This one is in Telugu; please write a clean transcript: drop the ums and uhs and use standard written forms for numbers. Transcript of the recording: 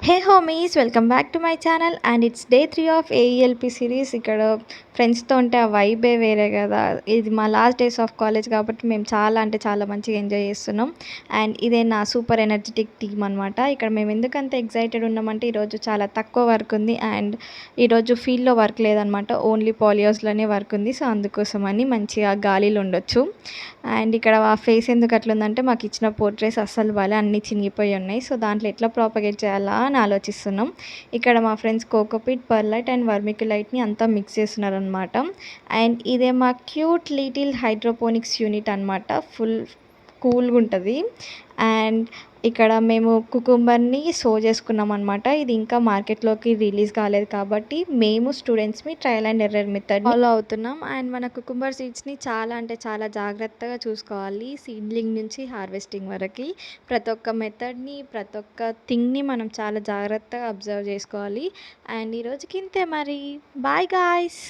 Hey homies, welcome back to my channel and it's day 3 of AELP series. ఇక్కడ ఫ్రెండ్స్తో ఉంటే ఆ వైబే వేరే కదా. ఇది మా లాస్ట్ డేస్ ఆఫ్ కాలేజ్ కాబట్టి మేము చాలా అంటే చాలా మంచిగా ఎంజాయ్ చేస్తున్నాం. అండ్ ఇదే నా సూపర్ ఎనర్జెటిక్ టీమ్ అనమాట. ఇక్కడ మేము ఎందుకంత ఎగ్జైటెడ్ ఉన్నామంటే ఈరోజు చాలా తక్కువ వర్క్ ఉంది అండ్ ఈరోజు ఫీల్డ్లో వర్క్ లేదనమాట, ఓన్లీ పాలియోస్లోనే వర్క్ ఉంది. సో అందుకోసమని మంచిగా గాలిలో ఉండొచ్చు. అండ్ ఇక్కడ ఆ ఫేస్ ఎందుకు అట్లుందంటే మాకు ఇచ్చిన పోర్ట్రేస్ అస్సలు బాలే, అన్నీ చినిగిపోయి ఉన్నాయి. సో దాంట్లో ఎట్లా ప్రాపగేట్ చేయాలా అని ఆలోచిస్తున్నాం. ఇక్కడ మా ఫ్రెండ్స్ కోకోపీట్, పర్లైట్ అండ్ వర్మిక్యులైట్ని అంతా మిక్స్ చేస్తున్నారనమాట. అండ్ ఇదే మా క్యూట్ లిటిల్ హైడ్రోపోనిక్స్ యూనిట్ అనమాట. ఫుల్ కూల్గా ఉంటుంది. అండ్ ఇక్కడ మేము కుకుంబర్ని సో చేసుకున్నాం అనమాట. ఇది ఇంకా మార్కెట్లోకి రిలీజ్ కాలేదు కాబట్టి మేము స్టూడెంట్స్ని trial and error method follow అవుతున్నాం. అండ్ మన కుకుంబర్ సీడ్స్ని చాలా అంటే చాలా జాగ్రత్తగా చూసుకోవాలి. సీడ్లింగ్ నుంచి హార్వెస్టింగ్ వరకు ప్రతి ఒక్క మెథడ్ని, ప్రతి ఒక్క థింగ్ని మనం చాలా జాగ్రత్తగా అబ్జర్వ్ చేసుకోవాలి. అండ్ ఈరోజుకి ఇంతే మరి. Bye guys.